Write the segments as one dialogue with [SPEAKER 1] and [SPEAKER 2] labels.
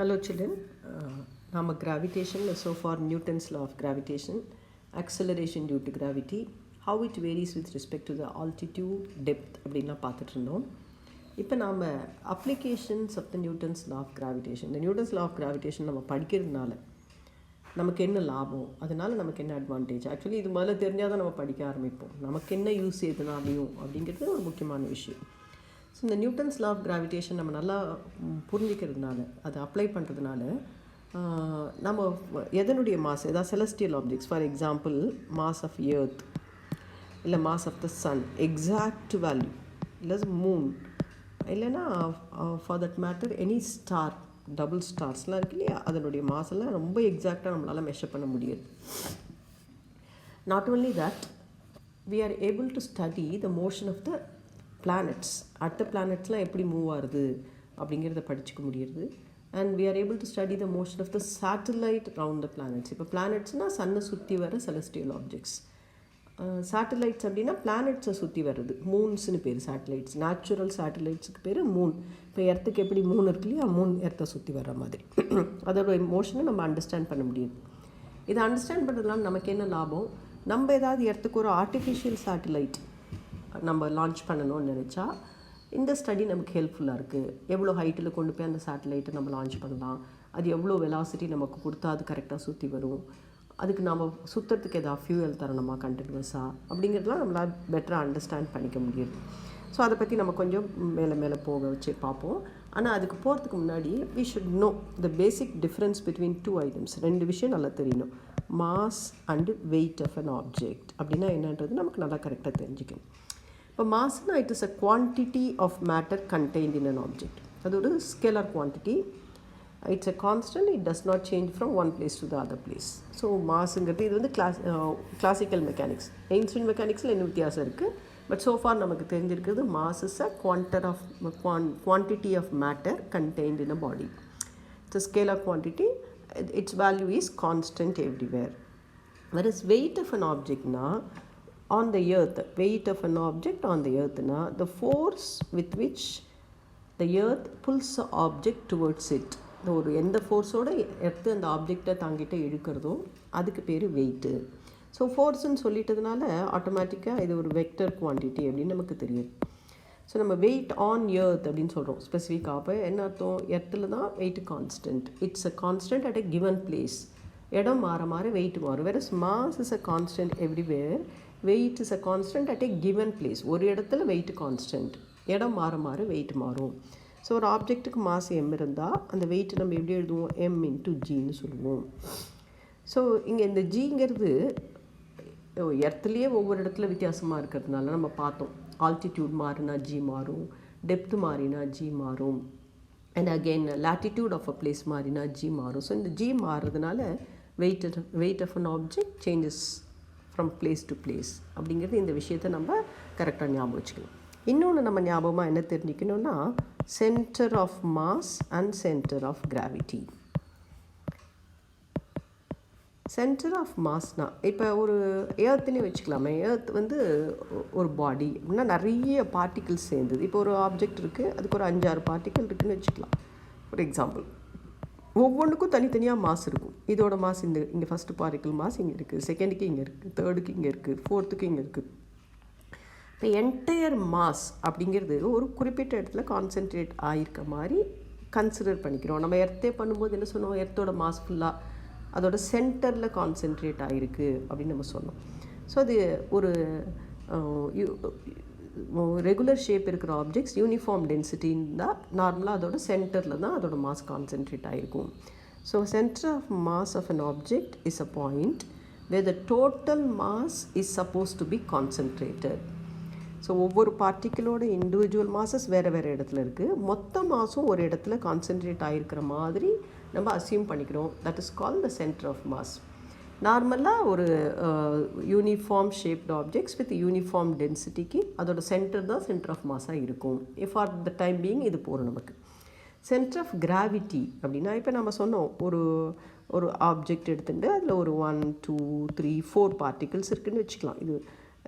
[SPEAKER 1] Hello children, நம்ம gravitation so far Newton's law of gravitation, acceleration due to gravity, how it varies with respect to the altitude, depth அப்படின்லாம் பார்த்துட்டு இருந்தோம். இப்போ நாம் applications of the Newton's law of gravitation, இந்த Newton's law of gravitation நம்ம படிக்கிறதுனால நமக்கு என்ன லாபம், அதனால் நமக்கு என்ன அட்வான்டேஜ், ஆக்சுவலி இது முதல்ல தெரிஞ்சால் தான் நம்ம படிக்க ஆரம்பிப்போம், நமக்கு என்ன யூஸ் எதுனாலையும் அப்படிங்கிறது ஒரு முக்கியமான விஷயம். ஸோ இந்த நியூட்டன்ஸ் லா ஆஃப் கிராவிடேஷன் நம்ம நல்லா புரிஞ்சிக்கிறதுனால அதை அப்ளை பண்ணுறதுனால நம்ம எதனுடைய மாஸ், ஏதாவது celestial objects, for example mass of earth இல்லை mass of the sun exact value, இல்லை மூன், இல்லைன்னா for that matter any star, double ஸ்டார்ஸ்லாம் இருக்கு இல்லையா, அதனுடைய மாஸெல்லாம் ரொம்ப எக்ஸாக்டாக நம்மளால் மெஷர் பண்ண முடியாது. Not only that, we are able to study the motion of the planets, அடுத்த பிளானட்ஸ்லாம் எப்படி மூவ் ஆகுது அப்படிங்கிறத படிச்சுக்க முடியுது. And we are able to study the motion of the satellite around the planets. இப்போ பிளானட்ஸ்னால் சன்னை சுற்றி வர செலஸ்டியல் ஆப்ஜெக்ட்ஸ், சேட்டலைட்ஸ் அப்படின்னா பிளானட்ஸை சுற்றி வர்றது, மூன்ஸ்னு பேர் சேட்டலைட்ஸ், நேச்சுரல் சேட்டலைட்ஸுக்கு பேர் மூன். இப்போ எர்த்துக்கு எப்படி மூன் இருக்கு இல்லையா, மூன் எர்த்தை சுற்றி வர்ற மாதிரி அதோட மோஷனை நம்ம அண்டர்ஸ்டாண்ட் பண்ண முடியுது. இதை அண்டர்ஸ்டாண்ட் பண்ணுறதுனால நமக்கு என்ன லாபம், நம்ம ஏதாவது எர்த்துக்கு ஒரு ஆர்டிஃபிஷியல் சேட்டலைட் நம்ம லான்ச் பண்ணணும்னு நினச்சா இந்த ஸ்டடி நமக்கு ஹெல்ப்ஃபுல்லாக இருக்குது. எவ்வளோ ஹைட்டில் கொண்டு போய் அந்த சேட்டலைட்டை நம்ம லான்ச் பண்ணலாம், அது எவ்வளோ வெலாசிட்டி நமக்கு கொடுத்தா அது கரெக்டாக சுற்றி வரும், அதுக்கு நம்ம சுற்றுறதுக்கு எதாவது ஃபியூயல் தரணுமா கண்டினியூஸாக, அப்படிங்கிறதுலாம் நம்மளால் பெட்டராக அண்டர்ஸ்டாண்ட் பண்ணிக்க முடியுது. ஸோ அதை பற்றி நம்ம கொஞ்சம் மேலே போக வச்சு பார்ப்போம். ஆனால் அதுக்கு போகிறதுக்கு முன்னாடி we should know the basic difference between two items. ரெண்டு விஷயம் நல்லா தெரியணும், mass and weight of an object அப்படின்னா என்னன்றது நமக்கு நல்லா கரெக்டாக தெரிஞ்சுக்கணும். இப்போ மாஸ்னா it is a quantity of matter contained in an object. அது ஒரு scalar quantity, it's a constant, it does not change from one place to the other place. So மாஸுங்கிறது இது வந்து கிளாசிக்கல் மெக்கானிக்ஸ், எயின்ஸ்டீன் மெக்கானிக்ஸில் என்ன வித்தியாசம் இருக்குது, பட் சோஃபார் நமக்கு தெரிஞ்சிருக்கிறது mass is a quantity of matter contained in a body. It's a scalar quantity, its value is constant everywhere. Whereas weight of an object na on the earth, weight of an object on the earth na the force with which the earth pulls the object towards it. ஒரு எந்த ஃபோர்ஸோட earth அந்த ஆப்ஜெக்டை தாங்கிட்ட இழுக்கிறதோ அதுக்கு பேர் weight. So ஃபோர்ஸ்ன்னு சொல்லிட்டதுனால ஆட்டோமேட்டிக்காக இது ஒரு vector quantity அப்படின்னு நமக்கு தெரியுது. ஸோ நம்ம வெயிட் ஆன் எர்த் அப்படின்னு சொல்கிறோம் ஸ்பெசிஃபிக்காக. அப்போ என்ன அர்த்தம், எர்த்தில் தான் weight constant, it's a constant at a given place. இடம் மாற வெயிட் மாறும். Whereas mass is a constant everywhere, weight is a constant at a given place. ஒரு இடத்துல வெயிட் கான்ஸ்டன்ட், இடம் மாற வெயிட் மாறும். ஸோ ஒரு ஆப்ஜெக்ட்டுக்கு மாஸ் எம் இருந்தால் அந்த வெயிட் நம்ம எப்படி எழுதுவோம், எம் இன்ட்டு ஜின்னு சொல்லுவோம். ஸோ இங்கே இந்த ஜிங்கிறது எர்த்துலேயே ஒவ்வொரு இடத்துல வித்தியாசமாக இருக்கிறதுனால நம்ம பார்த்தோம், ஆல்டிடியூட் மாறினா ஜி மாறும், டெப்த் மாறினா ஜி மாறும், and again latitude of a place மாறினா ஜி மாறும். ஸோ இந்த ஜி மாறுறதுனால weight of an object changes from place to place அப்படிங்கிறது இந்த விஷயத்தை நம்ம கரெக்டாக ஞாபகம் வச்சுக்கணும். இன்னொன்று நம்ம ஞாபகமாக என்ன தெரிஞ்சுக்கணுன்னா, centre of mass and centre of gravity. Centre of மாஸ்னால் இப்போ ஒரு ஏர்த்துலேயே வச்சுக்கலாமே, ஏர்த் வந்து ஒரு பாடி அப்படின்னா நிறைய பார்ட்டிகிள்ஸ் சேர்ந்தது. இப்போ ஒரு ஆப்ஜெக்ட் இருக்குது, அதுக்கு ஒரு 5-6 பார்ட்டிகிள் இருக்குதுன்னு வச்சுக்கலாம் ஒரு எக்ஸாம்பிள். ஒவ்வொன்றுக்கும் தனித்தனியாக மாஸ் இருக்கும். இதோட மாஸ் இங்கே ஃபஸ்ட்டு பார்ட்டிகிள் மாஸ் இங்கே இருக்குது, செகண்டுக்கு இங்கே இருக்குது, தேர்டுக்கு இங்கே இருக்குது, ஃபோர்த்துக்கு இங்கே இருக்குது. இப்போ என்டையர் மாஸ் அப்படிங்கிறது ஒரு குறிப்பிட்ட இடத்துல கான்சென்ட்ரேட் ஆகிருக்க மாதிரி கன்சிடர் பண்ணிக்கிறோம். நம்ம எர்த்தே பண்ணும்போது என்ன சொன்னோம், எர்த்தோட மாஸ் ஃபுல்லாக அதோட சென்டரில் கான்சென்ட்ரேட் ஆகிருக்கு அப்படின்னு நம்ம சொன்னோம். ஸோ அது ஒரு ரெகுலர் ஷேப் இருக்கிற ஆப்ஜெக்ட்ஸ் யூனிஃபார்ம் டென்சிட்டின்னு தான் நார்மலாக அதோட சென்டரில் தான் அதோட மாஸ் கான்சென்ட்ரேட் ஆகிருக்கும். So centre of mass of an object is a point where the total mass is supposed to be concentrated. So ஒவ்வொரு பார்ட்டிக்கிளோட இண்டிவிஜுவல் மாஸஸ் வேறு இடத்துல இருக்குது, மொத்த மாஸும் ஒரு இடத்துல கான்சென்ட்ரேட் ஆகிருக்கிற மாதிரி நம்ம அசியூம் பண்ணிக்கிறோம். That is called the centre of mass. நார்மலாக ஒரு uniform shaped objects with uniform டென்சிட்டிக்கு அதோட சென்டர் தான் சென்டர் ஆஃப் மாஸாக இருக்கும். ஃபார் த டைம் பீயிங் இது போகிறோம். நமக்கு சென்டர் ஆஃப் கிராவிட்டி அப்படின்னா இப்போ நம்ம சொன்னோம், ஒரு ஆப்ஜெக்ட் எடுத்துகிட்டு அதில் ஒரு 1, 2, 3, 4 பார்ட்டிகிள்ஸ் இருக்குதுன்னு வச்சுக்கலாம்.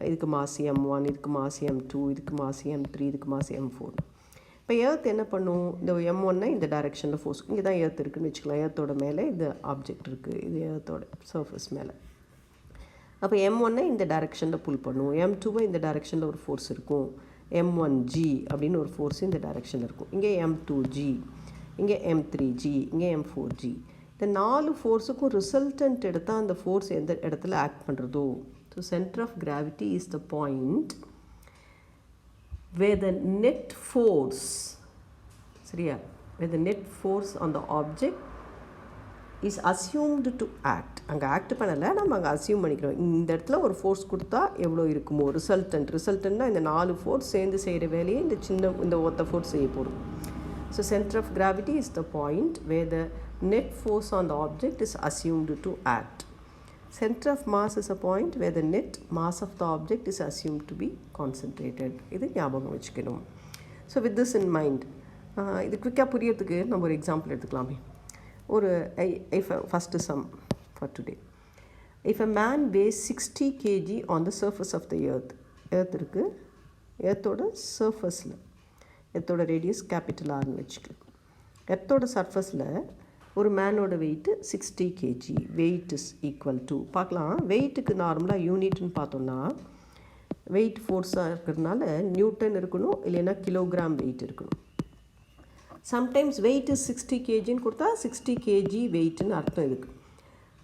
[SPEAKER 1] இதுக்கு மாஸ் M1, இதுக்கு மாஸ் M2, இதுக்கு மாஸ் M3, இதுக்கு மாஸ் M4. இப்போ எர்த் என்ன பண்ணும், இந்த M1 இந்த டைரெக்ஷனில் ஃபோர்ஸ், இங்கே தான் எர்த் இருக்குதுன்னு வச்சுக்கலாம். எர்த்தோட மேலே இந்த ஆப்ஜெக்ட் இருக்குது, இது எர்த்தோட சர்ஃபேஸ் மேலே. அப்போ M1 இந்த டைரெக்ஷனில் புல் பண்ணும், M2 இந்த டைரெக்ஷனில் ஒரு ஃபோர்ஸ் இருக்கும், M1G அப்படின்னு ஒரு ஃபோர்ஸ் இந்த டைரெக்ஷனில் இருக்கும். இங்கே M2G, இங்கே M3G, இங்கே M4G. இந்த 4 ஃபோர்ஸுக்கும் ரிசல்டன்ட் எடுத்தால் அந்த ஃபோர்ஸ் எந்த இடத்துல ஆக்ட் பண்ணுறதோ. So centre of gravity is the point where the net force, சரியா, where the net force on the object is assumed to act. அங்கே ஆக்ட் பண்ணலை, நம்ம அங்கே அசியூம் பண்ணிக்கிறோம். இந்த இடத்துல ஒரு ஃபோர்ஸ் கொடுத்தா எவ்வளோ இருக்குமோ ரிசல்டன்ட்னா இந்த 4 ஃபோர்ஸ் சேர்ந்து செய்கிற வேலையை இந்த ஒத்த ஃபோர்ஸ் செய்ய போடும். So center of gravity is the point where the net force on the object is assumed to act. Center of mass is a point where the net mass of the object is assumed to be concentrated. இது ஞாபகம் வச்சுக்கணும். So with this in mind, இது குவிக்காக புரியறதுக்கு நம்ம ஒரு example எடுத்துக்கலாமே. First sum for today. If a man weighs 60 kg on the surface of the earth, earth இருக்குது, earthோட சர்ஃபஸில், எர்த்தோட radius capital ஆர்னு வச்சுக்கலாம். எர்த்தோட சர்ஃபஸில் ஒரு மேனோட weight 60 kg. Weight is equal to, பார்க்கலாம், வெயிட்டுக்கு நார்மலாக யூனிட்னு பார்த்தோன்னா வெயிட் ஃபோர்ஸாக இருக்கிறதுனால நியூட்டன் இருக்கணும், இல்லைன்னா கிலோகிராம் வெயிட் இருக்கணும். சம்டைம்ஸ் வெயிட் இஸ் 60 kgன்னு கொடுத்தா 60 kg வெயிட்னு அர்த்தம் இருக்குது.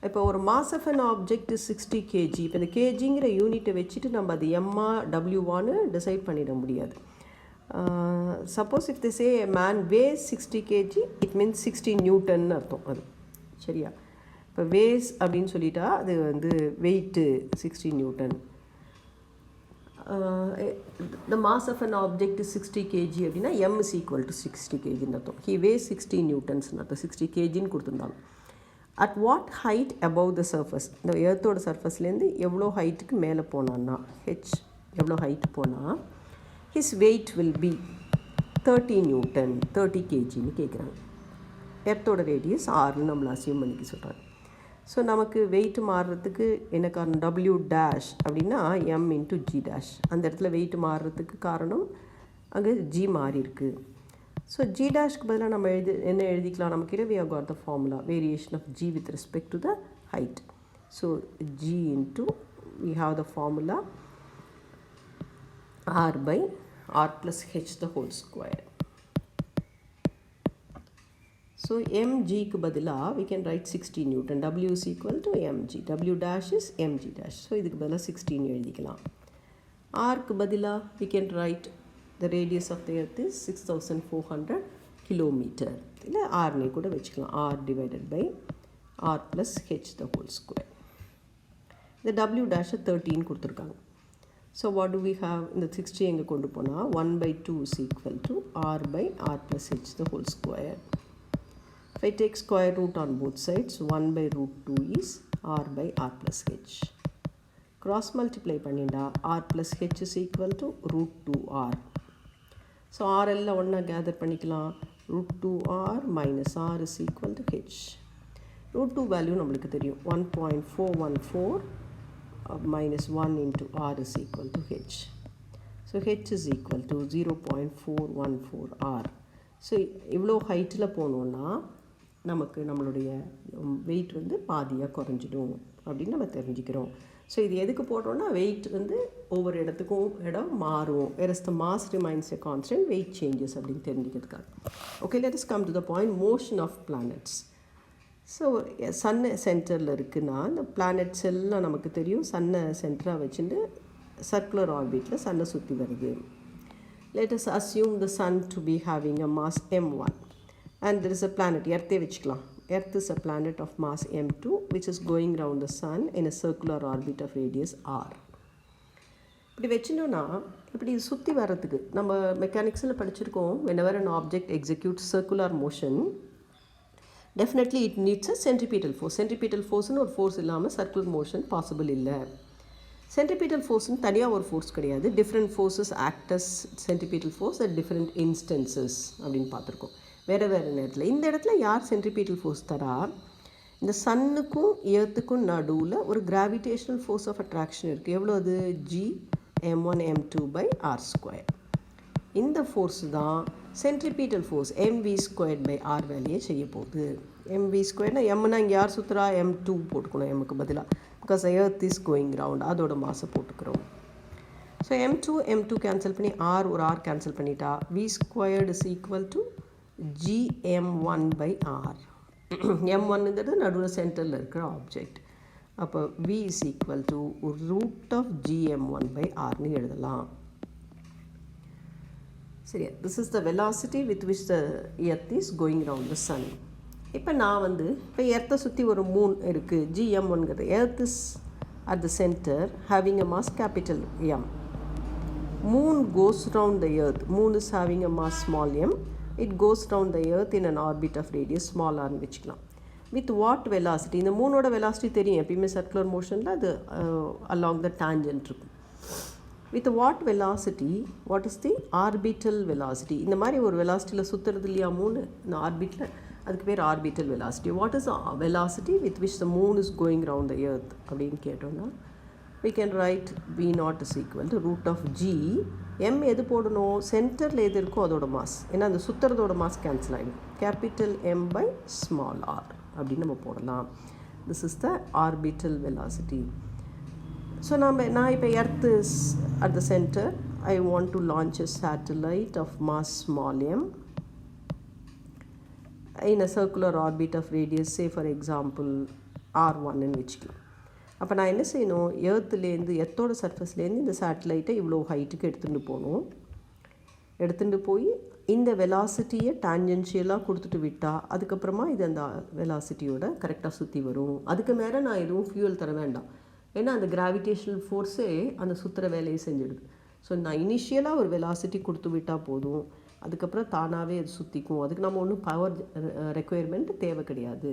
[SPEAKER 1] இப்போ ஒரு mass of an object is 60 kg. இப்போ இந்த கேஜிங்கிற யூனிட்டை வச்சுட்டு நம்ம அது எம்மா டபிள்யூவான்னு டிசைட் பண்ணிட முடியாது. Suppose if they say a man weighs 60 kg, it means 60 Newton அர்த்தம். அது சரியா? இப்போ weighs அப்படின்னு சொல்லிட்டா அது வந்து weight 60 Newton. The mass of an object is 60 kg அப்படின்னா m is equal to 60 kgன்னு அர்த்தம். He weighs 60 Newtons அர்த்தம். 60 kgன்னு கொடுத்துருந்தாலும். At what height above the surface, இந்த எர்த்தோட சர்ஃபஸ்லேருந்து எவ்வளோ ஹைட்டுக்கு மேலே போனான்னா, h எவ்வளோ ஹைட்டு போனால் his weight will be 30 Newton, 30 kgன்னு கேட்குறாங்க. எர்த்தோட ரேடியஸ் ஆர்னு நம்மளை அசியூம் பண்ணிக்க சொல்கிறாங்க. ஸோ நமக்கு வெயிட் மாறுறதுக்கு என்ன காரணம், W டேஷ் அப்படின்னா M இன்ட்டு G டேஷ். அந்த இடத்துல வெயிட் மாறுறதுக்கு காரணம் அங்கே G மாறி இருக்குது. ஸோ G டேஷ்க்கு பதிலாக நம்ம என்ன எழுதிக்கலாம், நமக்கு we have got the formula variation of G with respect to the height. So G into, we have the formula R by R plus H the whole square. So mg க்கு பதிலாக we can write 60 Newton. W is equal to mg. W dash is mg dash. So இதுக்கு பதிலாக 16 எழுதிக்கலாம். R க்கு பதிலாக we can write the radius of the earth is 6400 kilometer. இல்லை R கூட வச்சுக்கலாம். R divided by R plus H the whole square. இந்த W dash 13 கொடுத்துருக்காங்க. So what do we have? இந்த 60 எங்கே கொண்டு போனால் 1/2 is equal to R by R plus H the whole square. If I take square root on both sides, 1/√2 is R by R plus H. Cross multiply பண்ணிண்டா R plus H is equal to √2R. So R எல்லாம் ஒன்றா gather பண்ணிக்கலாம். √2R minus R is equal to H. √2 value நம்மளுக்கு தெரியும், 1.414 minus 1 into R is equal to H. So H is equal to 0.414 R. So இவ்வளோ ஹைட்டில் போனோன்னா நமக்கு நம்மளுடைய வெயிட் வந்து பாதியாக குறைஞ்சிடும் அப்படின்னு நம்ம தெரிஞ்சுக்கிறோம். ஸோ இது எதுக்கு போட்டோன்னா வெயிட் வந்து ஒவ்வொரு இடத்துக்கும் இடம் மாறும். whereas the mass remains a constant, weight changes அப்படின்னு தெரிஞ்சுக்கிறதுக்காக. Okay, let us come to the point, motion of planets. So sun சென்டரில் இருக்குன்னா இந்த பிளானட்ஸ் எல்லாம் நமக்கு தெரியும் சன்னை சென்டராக வச்சுட்டு சர்க்குலர் ஆர்பிட்டில் சன்னை சுற்றி வருது. Let us assume the sun to be having a mass m1 and there is a planet, எர்த்தே வச்சுக்கலாம். Earth is a planet of mass m2 which is going around the sun in a circular orbit of radius r. இப்படி வச்சுட்டோன்னா இப்படி சுற்றி வர்றதுக்கு நம்ம மெக்கானிக்ஸில் படிச்சிருக்கோம், whenever an object executes circular motion definitely it needs a centripetal force. Centripetal forceன்னு ஒரு force இல்லாமல் circular motion possible இல்லை. Centripetal ஃபோர்ஸ்னு தனியாக ஒரு ஃபோர்ஸ் கிடையாது. Different forces act as centripetal force at different instances அப்படின்னு பார்த்துருக்கோம் வேறு வேறு நேரத்தில். இந்த இடத்துல யார் சென்ட்ரிபீட்டல் ஃபோர்ஸ் தரா, இந்த சன்னுக்கும் எர்த்துக்கும் நடுவில் ஒரு கிராவிடேஷனல் ஃபோர்ஸ் ஆஃப் அட்ராக்ஷன் இருக்குது. எவ்வளோ அது, G m1 m2 by r square. இந்த ஃபோர்ஸ் தான் சென்ட்ரிபீட்டல் ஃபோர்ஸ் mv²/r வேலையை செய்ய போகுது. mv²னா எம்னா இங்கே யார் சுற்றுறா, m2 போட்டுக்கணும் எம்முக்கு பதிலாக, because earth is going round, அதோட மாசை போட்டுக்கிறோம். ஸோ m2 கேன்சல் பண்ணி ஒரு r கேன்சல் பண்ணிட்டா v² is equal to gm1/r. m1ங்கிறது நடுவில் சென்டரில் இருக்கிற ஆப்ஜெக்ட். அப்போ v இஸ் ஈக்குவல் டு √gm1/rன்னு எழுதலாம். சரியா, this is the velocity with which the earth is going round the sun. இப்போ நான் இப்போ எர்த்தை சுற்றி ஒரு மூன் இருக்குது, gm1ங்கிறது. Earth is at the centre having a mass capital M. Moon goes round the earth. Moon is having a mass small m. It goes round the earth in an orbit of radius small r ன்னு வச்சுக்கலாம். With what velocity? இந்த மூனோட velocity தெரியும், எப்பயுமே circular மோஷனில் அது along the tangent இருக்கும். With what velocity? What is the orbital velocity? இந்த மாதிரி ஒரு வெலாசிட்டியில் சுற்றுறது இல்லையா மூணு, இந்த ஆர்பிட்டில், அதுக்கு பேர் orbital velocity. What is velocity with which the moon is going round the earth அப்படின்னு கேட்டோன்னா we can write v0 is equal to √g. m எது போடணும், சென்டரில் எது இருக்கோ அதோட மாஸ், ஏன்னா அந்த சுற்றுறதோட மாஸ் கேன்சல் ஆகிடும், கேபிட்டல் m/r அப்படின்னு நம்ம போடலாம். This is the orbital velocity. So நான் இப்போ earth is at the centre, I want to launch a satellite of mass small m in a circular orbit of radius, say for example r1ன்னு வச்சுக்கலாம். அப்போ நான் என்ன செய்யணும், எர்த்தோட சர்ஃபஸ்லேருந்து இந்த சேட்டலைட்டை இவ்வளோ ஹைட்டுக்கு எடுத்துகிட்டு போய் இந்த வெலாசிட்டியை டான்ஜென்ஷியலாக கொடுத்துட்டு விட்டால் அதுக்கப்புறமா இது அந்த வெலாசிட்டியோட கரெக்டாக சுற்றி வரும். அதுக்கு மேலே நான் எதுவும் ஃபியூவல் தர வேண்டாம், ஏன்னா அந்த கிராவிடேஷனல் ஃபோர்ஸே அந்த சுற்றுற வேலையை செஞ்சிடுது. ஸோ நான் இனிஷியலாக ஒரு வெலாசிட்டி கொடுத்து விட்டால் போதும், அதுக்கப்புறம் தானாகவே அது சுற்றிக்கும். அதுக்கு நம்ம ஒன்றும் பவர் ரெக்குயர்மெண்ட் தேவை கிடையாது.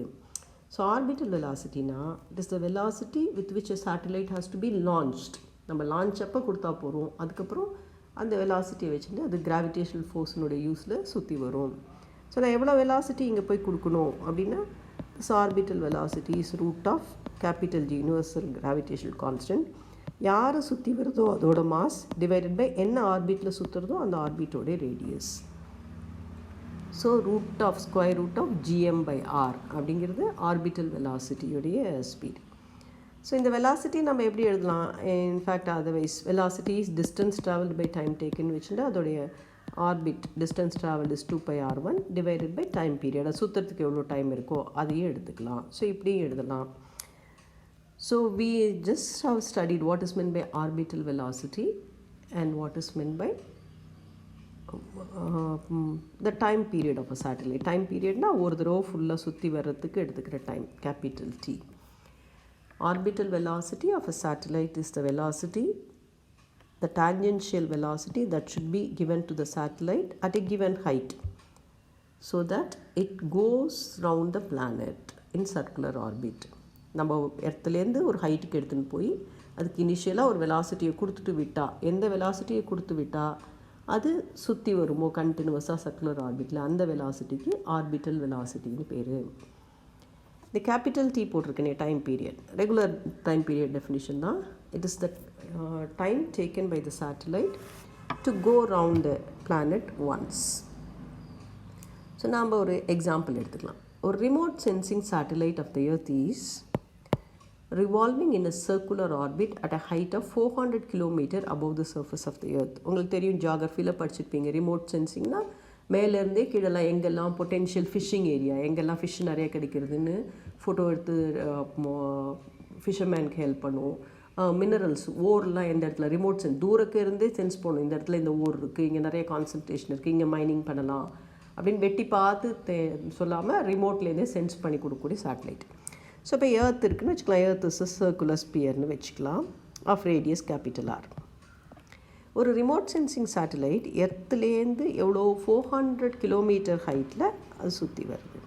[SPEAKER 1] ஸோ ஆர்பிட்டல் வெலாசிட்டினா it is the velocity with which a satellite has to be launched. நம்ம லான்ச் அப்போ கொடுத்தா போகிறோம், அதுக்கப்புறம் அந்த வெலாசிட்டியை வச்சுட்டு அது கிராவிடேஷனல் ஃபோர்ஸினுடைய யூஸில் சுற்றி வரும். ஸோ நான் எவ்வளோ வெலாசிட்டி இங்கே போய் கொடுக்கணும் அப்படின்னா, this orbital velocity is √G universal gravitational constant. யாரை சுற்றி வருதோ அதோட மாஸ் டிவைடட் பை என்ன ஆர்பிட்டில் சுற்றுறதோ அந்த ஆர்பிட்டோட ரேடியஸ். ஸோ √gm/r அப்படிங்கிறது ஆர்பிட்டல் வெலாசிட்டியுடைய ஸ்பீட். ஸோ இந்த வெலாசிட்டி நம்ம எப்படி எழுதலாம், in fact otherwise velocity is distance travelled by time taken வச்சுட்டு அதோடைய orbit distance travelled is 2πr1 divided by time period, அது சுற்றுறதுக்கு எவ்வளோ டைம் இருக்கோ அதையே எடுத்துக்கலாம். ஸோ இப்படியும் எழுதலாம். So we just have studied what is meant by orbital velocity and what is meant by the time period of a satellite. Time period na ஒரு தடவை ஃபுல்லாக சுற்றி வர்றதுக்கு எடுத்துக்கிற time, capital T. Orbital velocity of a satellite is the velocity, the tangential velocity that should be given to the satellite at a given height so that it goes round the planet in circular orbit. நம்ம எர்த்துலேருந்து ஒரு ஹைட்டுக்கு எடுத்துன்னு போய் அதுக்கு இனிஷியலாக ஒரு வெலாசிட்டியை கொடுத்துட்டு விட்டால், எந்த வெலாசிட்டியை கொடுத்து விட்டால் அது சுற்றி வருமோ கண்டினியூவஸாக சர்க்குலர் ஆர்பிட்டில், அந்த வெலாசிட்டிக்கு ஆர்பிட்டல் வெலாசிட்டின்னு பேர். இந்த கேபிட்டல் T போட்டிருக்கேனே time period, regular time period definition தான். It is the time taken by the satellite to go round the planet once. So நாம் ஒரு எக்ஸாம்பிள் எடுத்துக்கலாம். ஒரு remote sensing satellite of the earth is revolving in a circular orbit at a height of 400 km above the surface of the earth. உங்களுக்கு தெரியும், ஜியாகிரஃபியில் படிச்சிருப்பீங்க, remote சென்சிங்னா மேலேருந்தே கீழெல்லாம் எங்கெல்லாம் potential fishing area, எங்கெல்லாம் ஃபிஷ் நிறைய கிடைக்கிறதுன்னு ஃபோட்டோ எடுத்து ஃபிஷர்மேனுக்கு ஹெல்ப் பண்ணும். மினரல்ஸ், ஓர்லாம் எந்த இடத்துல ரிமோட் தூரக்கு இருந்தே சென்ஸ் பண்ணும், இந்த இடத்துல இந்த ஓர் இருக்குது, இங்கே நிறைய கான்சன்ட்ரேஷன் இருக்குது, இங்கே மைனிங் பண்ணலாம் அப்படின்னு வெட்டி பார்த்து சொல்லாமல் ரிமோட்லேருந்தே சென்ஸ் பண்ணி கொடுக்கக்கூடிய சேட்டலைட். ஸோ இப்போ எர்த் இருக்குன்னு வச்சுக்கலாம், எர்த் இஸ் சர்க்குலர் ஸ்பியர்னு வச்சுக்கலாம், ஆஃப் ரேடியஸ் கேபிட்டல் R. ஒரு ரிமோட் சென்சிங் சேட்டலைட் எர்த்துலேருந்து எவ்வளோ 400 கிலோமீட்டர் ஹைட்டில் அது சுற்றி வருது.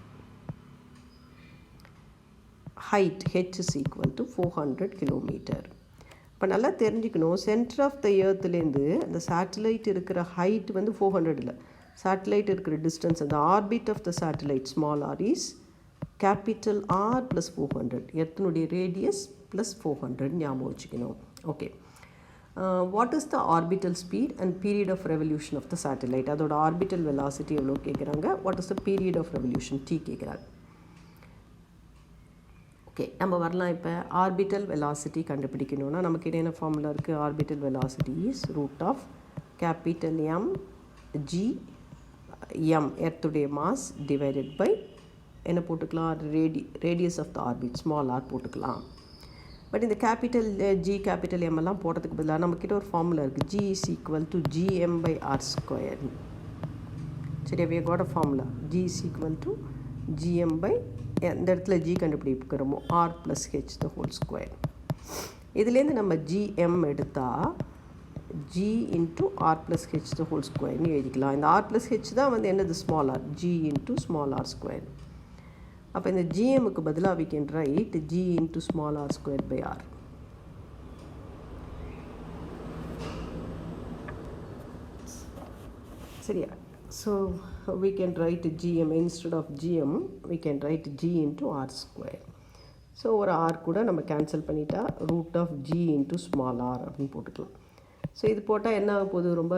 [SPEAKER 1] Height H is equal to 400 kilometre. இப்போ நல்லா தெரிஞ்சுக்கணும், சென்டர் ஆஃப் த எர்த்துலேருந்து அந்த சேட்டலைட் இருக்கிற ஹைட் 400 இல்லை, சேட்டலைட் இருக்கிற டிஸ்டன்ஸ், அந்த orbit of the satellite small r is capital R + 400. எர்த்தினுடைய ரேடியஸ் +400 ஞாபகம் வச்சுக்கணும். Okay, what is the orbital speed and period of revolution of the satellite. அதோட ஆர்பிட்டல் வெலாசிட்டி எவ்வளோ கேட்குறாங்க. What is the period of revolution T கேட்குறாங்க. Okay, நம்ம வரலாம். இப்போ ஆர்பிட்டல் வெலாசிட்டி கண்டுபிடிக்கணும்னா நமக்கு என்ன ஃபார்முலா இருக்குது. Orbital velocity is root of capital M G M எர்த்துடைய மாஸ் டிவைடட் பை என்ன போட்டுக்கலாம், radius of the orbit small r போட்டுக்கலாம். பட் இந்த கேபிட்டல் ஜி கேபிட்டல் எம் எல்லாம் போடுறதுக்கு பதிலாக நம்மக்கிட்ட ஒரு ஃபார்முலா இருக்குது. G is equal to GM by R square. சரி, we got a formula. G is equal to GM by இந்த இடத்துல G கண்டுபிடிக்கிறோமோ R plus H the whole square. இதுலேருந்து நம்ம GM எடுத்தால் G into R plus H the whole square னு எழுதிக்கலாம். இந்த R plus H தான் வந்து என்னது small r, G into small r square. அப்போ இந்த GMக்கு பதிலாக we can write G into small r square by R. சரியா? So we can write GM instead of GM we can write G into R square. So ஒரு R கூட நம்ம cancel பண்ணிட்டா root of G into small r அப்படின்னு போட்டுக்கலாம். So இது போட்டால் என்ன ஆக போகுது, ரொம்ப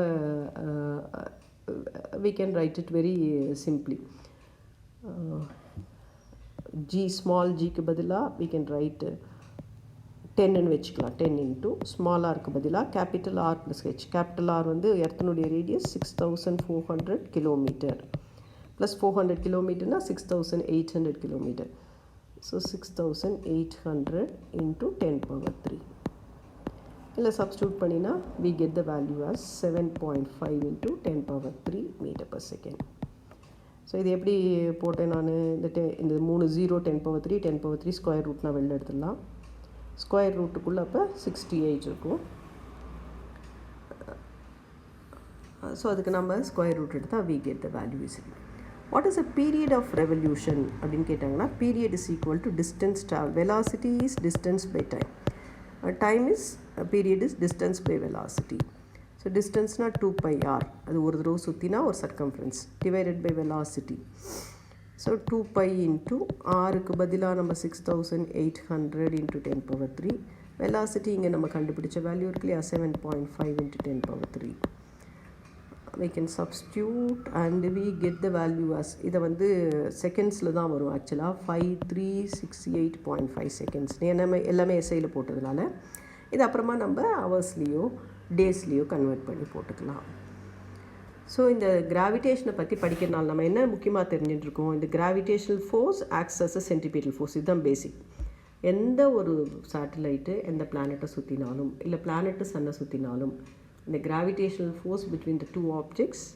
[SPEAKER 1] we can write it very simply. G small gக்கு பதிலாக we can write 10ன்னு வச்சுக்கலாம். 10 into small rக்கு பதிலாக capital R plus H. Capital R வந்து எர்த்தனுடைய ரேடியஸ் 6400 கிலோமீட்டர் ப்ளஸ் 400 கிலோமீட்டர்னா 6800 கிலோமீட்டர். ஸோ 6800 into 10 power 3 இல்லை சப்ஸ்டியூட் பண்ணினா we get the value as 7.5 into 10 power 3 meter per second. So இது எப்படி போட்டேன் நான், இந்த 3 0 10 power 3 10 power 3 ஸ்கொயர் ரூட்னா வெளில எடுத்துடலாம். ஸ்கொயர் ரூட்டுக்குள்ளே அப்போ 68 இருக்கும். ஸோ அதுக்கு நம்ம ஸ்கொயர் ரூட் எடுத்தால் we get the value easily. What is a period of revolution அப்படின்னு கேட்டாங்கன்னா, period is equal to distance travel. Velocity is distance by time. Time is period is distance by velocity. So டிஸ்டன்ஸ்னால் 2 pi r, அது ஒரு தடவை சுற்றினா ஒரு circumference divided by velocity. So 2 pi into ஆருக்கு பதிலாக நம்ம 6800 into 10 power 3. வெலாசிட்டி இங்கே நம்ம கண்டுபிடிச்ச வேல்யூ இருக்கு இல்லையா, 7.5 into 10 power 3. we can substitute and we get the value as, இதை வந்து செகண்ட்ஸில் தான் வரும் ஆக்சுவலாக 5368.5 செகண்ட்ஸ். நம்ம எல்லாமே எஸ்ஐயில் போட்டதுனால இது அப்புறமா நம்ம ஹவர்ஸ்லேயோ டேஸ்லேயோ கன்வெர்ட் பண்ணி போட்டுக்கலாம். ஸோ இந்த கிராவிடேஷனை பற்றி படிக்கிறனால நம்ம என்ன முக்கியமாக தெரிஞ்சுட்டுருக்கோம், இந்த gravitational force acts as a centripetal force. இதுதான் பேசிக். எந்த ஒரு சேட்டலைட்டு எந்த பிளானட்டை சுற்றினாலும் இல்லை பிளானட்டு சன்னை சுற்றினாலும் இந்த gravitational force between the two objects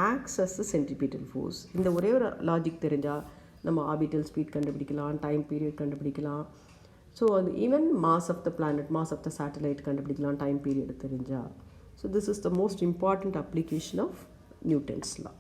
[SPEAKER 1] acts as a centripetal force. இந்த ஒரே ஒரு லாஜிக் தெரிஞ்சால் நம்ம ஆர்பிட்டல் ஸ்பீட் கண்டுபிடிக்கலாம், டைம் பீரியட் கண்டுபிடிக்கலாம். ஸோ அது even mass of the planet, mass of the satellite கண்டுபிடிக்கலாம் டைம் பீரியட் தெரிஞ்சால். So this is the most important application of Newton's law.